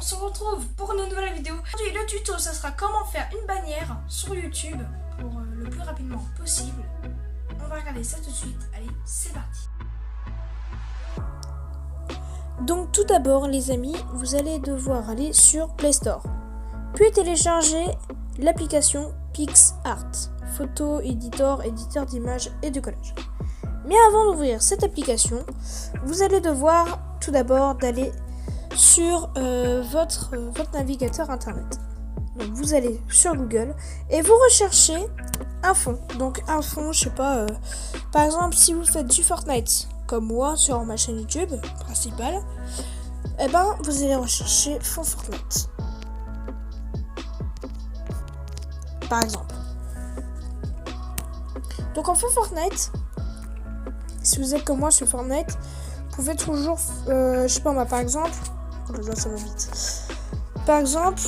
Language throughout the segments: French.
se retrouve pour une nouvelle vidéo. Aujourd'hui, le tuto, ça sera comment faire une bannière sur YouTube pour le plus rapidement possible. On va regarder ça tout de suite. Allez, c'est parti. Donc tout d'abord les amis, vous allez devoir aller sur Play Store, puis télécharger l'application PixArt, photo editor, éditeur d'images et de collage. Mais avant d'ouvrir cette application, vous allez devoir tout d'abord d'aller sur votre navigateur internet. Donc vous allez sur Google et vous recherchez un fond. Donc un fond, je sais pas, par exemple si vous faites du Fortnite comme moi sur ma chaîne YouTube principale, eh ben vous allez rechercher fond Fortnite. Par exemple. Donc en fond Fortnite, si vous êtes comme moi sur Fortnite, vous pouvez toujours, je sais pas moi par exemple, oh là là, ça va vite. Par exemple,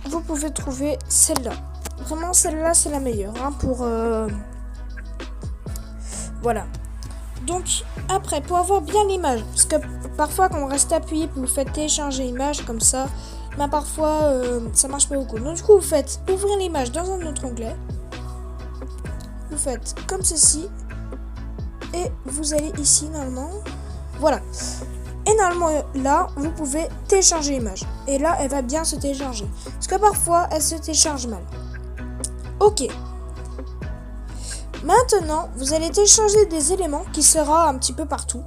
vous pouvez trouver celle-là. Vraiment celle-là c'est la meilleure hein, pour voilà. Donc après pour avoir bien l'image, parce que parfois quand on reste appuyé puis vous faites télécharger l'image comme ça, ben parfois ça marche pas beaucoup. Donc du coup vous faites ouvrir l'image dans un autre onglet. Vous faites comme ceci et vous allez ici normalement. Voilà. Et normalement là vous pouvez télécharger l'image. Et là elle va bien se télécharger. Parce que parfois elle se télécharge mal. Ok. Maintenant, vous allez télécharger des éléments qui sera un petit peu partout.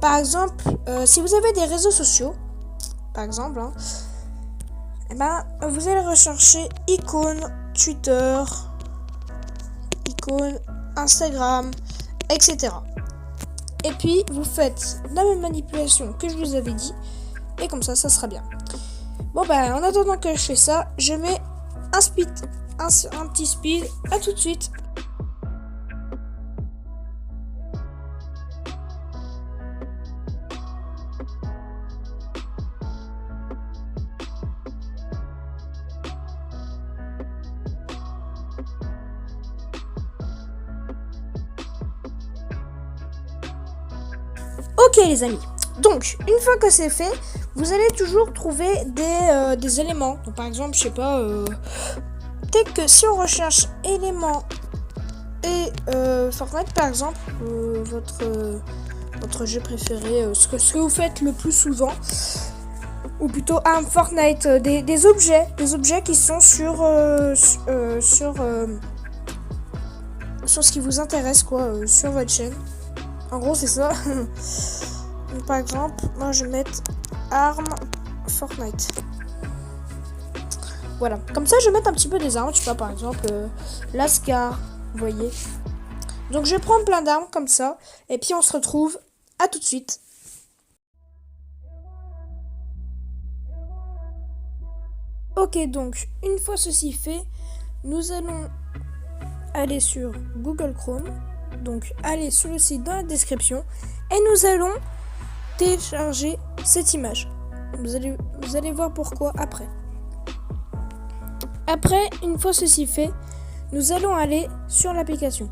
Par exemple, si vous avez des réseaux sociaux, par exemple, hein, eh ben, vous allez rechercher icône Twitter, icône Instagram, etc. Et puis, vous faites la même manipulation que je vous avais dit. Et comme ça, ça sera bien. Bon, ben, en attendant que je fais ça, je mets un petit speed. À tout de suite. Ok les amis, donc une fois que c'est fait, vous allez toujours trouver des éléments. Donc, par exemple, je sais pas, peut-être que si on recherche éléments et Fortnite par exemple, votre jeu préféré, ce que vous faites le plus souvent, ou plutôt Fortnite, des objets qui sont sur ce qui vous intéresse quoi, sur votre chaîne. En gros, c'est ça. Donc, par exemple, moi je vais mettre armes Fortnite. Voilà. Comme ça, je vais mettre un petit peu des armes. Je sais pas, par exemple, Lascar. Vous voyez. Donc, je vais prendre plein d'armes comme ça. Et puis, on se retrouve. À tout de suite. Ok, donc, une fois ceci fait, nous allons aller sur Google Chrome. Donc allez sur le site dans la description et nous allons télécharger cette image. Vous allez voir pourquoi après. Après, une fois ceci fait, nous allons aller sur l'application.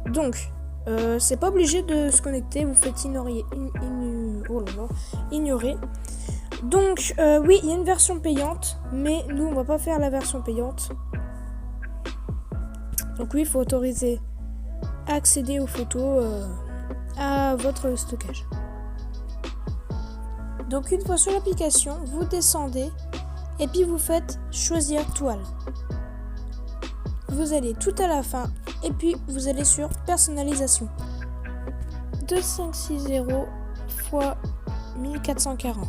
Donc, c'est pas obligé de se connecter, vous faites ignorer. Donc, oui, il y a une version payante, mais nous, on va pas faire la version payante. Donc oui, il faut autoriser à accéder aux photos à votre stockage. Donc une fois sur l'application, vous descendez et puis vous faites choisir toile. Vous allez tout à la fin et puis vous allez sur personnalisation. 2560 x 1440.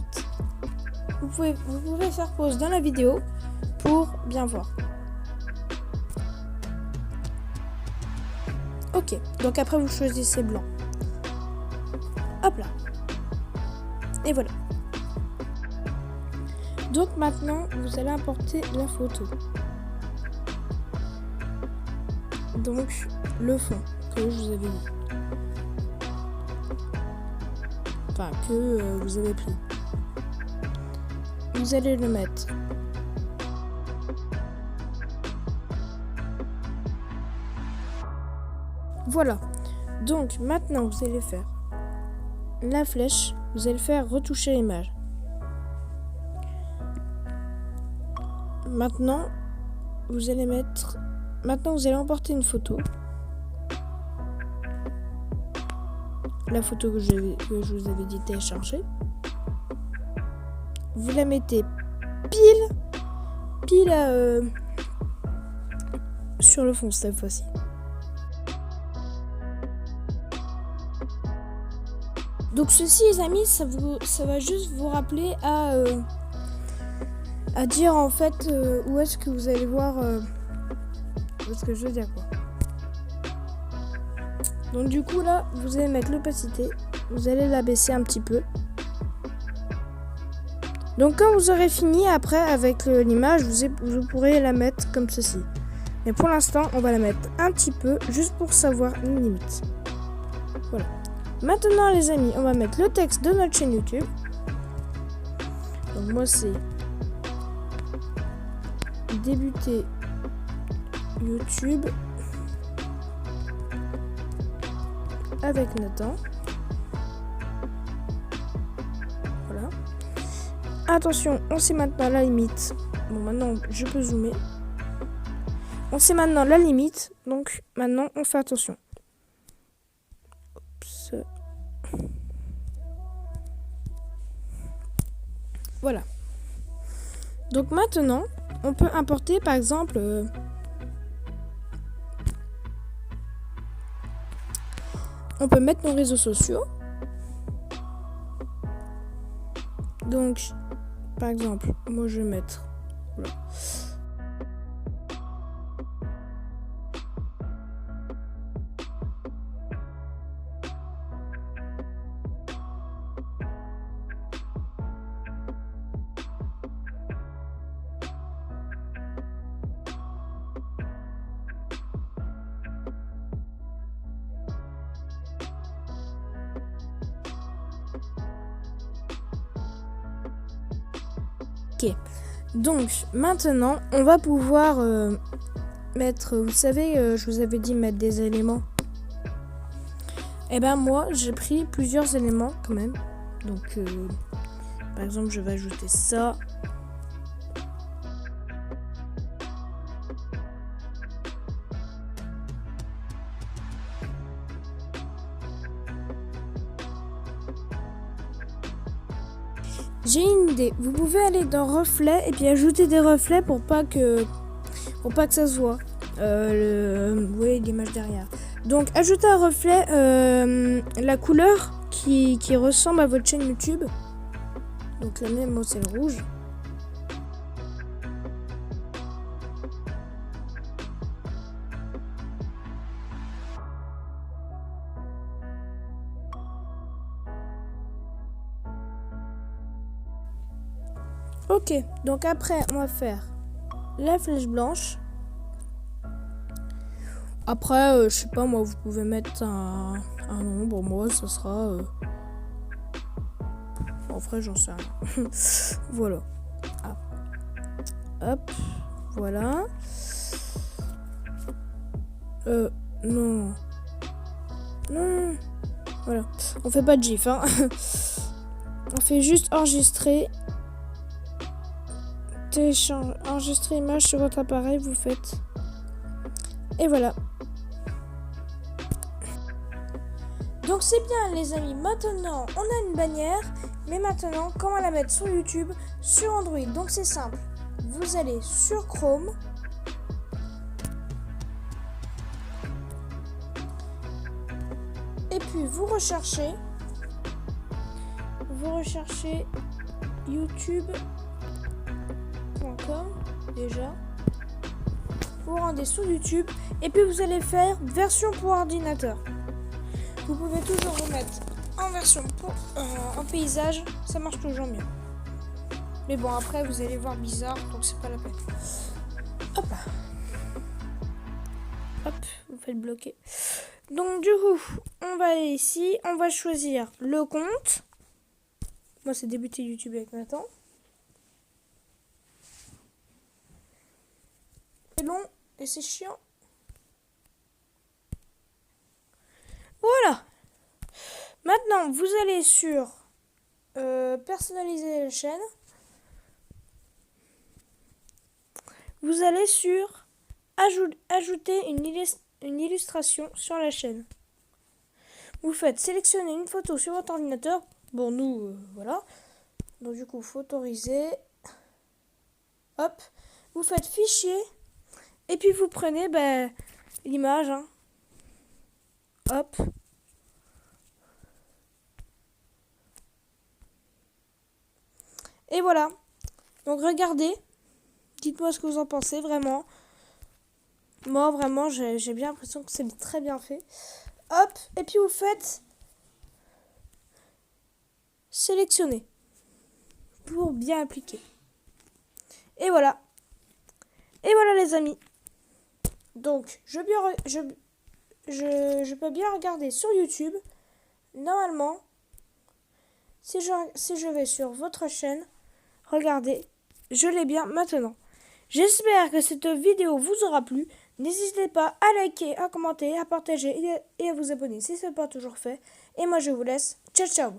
Vous pouvez faire pause dans la vidéo pour bien voir. Ok, donc après vous choisissez blanc. Hop là. Et voilà. Donc maintenant, vous allez importer la photo. Donc, le fond que je vous avais dit. Enfin, que vous avez pris. Vous allez le mettre. Voilà. Donc maintenant vous allez faire la flèche, vous allez faire retoucher l'image. Maintenant, vous allez emporter une photo. La photo que je vous avais dit télécharger. Vous la mettez pile sur le fond cette fois-ci. Donc ceci les amis, ça va juste vous rappeler à dire en fait où est-ce que vous allez voir où est-ce que je veux dire quoi. Donc du coup là, vous allez mettre l'opacité, vous allez la baisser un petit peu. Donc quand vous aurez fini après avec l'image, vous pourrez la mettre comme ceci. Mais pour l'instant, on va la mettre un petit peu juste pour savoir une limite. Voilà. Maintenant les amis, on va mettre le texte de notre chaîne YouTube. Donc moi c'est débuter YouTube avec Nathan. Voilà. Attention, on sait maintenant la limite. Bon maintenant je peux zoomer. On sait maintenant la limite, donc maintenant on fait attention. Oups. Voilà. Donc maintenant, on peut importer par exemple on peut mettre nos réseaux sociaux. Donc par exemple, moi je vais mettre voilà. Ok, donc maintenant on va pouvoir mettre, vous savez, je vous avais dit mettre des éléments. Et ben moi j'ai pris plusieurs éléments quand même. Donc par exemple je vais ajouter ça. J'ai une idée, vous pouvez aller dans reflets et puis ajouter des reflets pour pas que ça se voit. Vous voyez l'image derrière. Donc ajoutez un reflet, la couleur qui ressemble à votre chaîne YouTube. Donc la mienne, moi c'est le rouge. Ok, donc après on va faire la flèche blanche. Après, je sais pas moi, vous pouvez mettre un nombre. Moi, ça sera. En vrai, j'en sais rien. Voilà. Ah. Hop, voilà. Non. Non. Voilà. On fait pas de gif, hein. On fait juste enregistrer. Enregistrer image sur votre appareil, vous faites. Et voilà. Donc c'est bien les amis, maintenant on a une bannière, mais maintenant comment la mettre sur YouTube, sur Android. Donc c'est simple, vous allez sur Chrome, et puis vous recherchez youtube.com déjà. Vous rendez sur YouTube et puis vous allez faire version pour ordinateur. Vous pouvez toujours remettre en version en paysage, ça marche toujours mieux. Mais bon, après vous allez voir bizarre, donc c'est pas la peine. Hop là. Hop, vous faites bloquer. Donc du coup, on va aller ici, on va choisir le compte. Moi c'est débuter YouTube avec Nathan. C'est long et c'est chiant. Voilà. Maintenant, vous allez sur personnaliser la chaîne. Vous allez sur ajouter une illustration sur la chaîne. Vous faites sélectionner une photo sur votre ordinateur. Bon, nous, voilà. Donc, du coup, photoriser. Hop. Vous faites fichier. Et puis, vous prenez l'image. Hein. Hop. Et voilà. Donc, regardez. Dites-moi ce que vous en pensez, vraiment. Moi, vraiment, j'ai bien l'impression que c'est très bien fait. Hop, et puis vous faites sélectionner pour bien appliquer. Et voilà. Et voilà les amis. Donc, je peux bien regarder sur YouTube. Normalement, si je vais sur votre chaîne, regardez, je l'ai bien maintenant. J'espère que cette vidéo vous aura plu. N'hésitez pas à liker, à commenter, à partager et à vous abonner si ce n'est pas toujours fait. Et moi je vous laisse. Ciao ciao.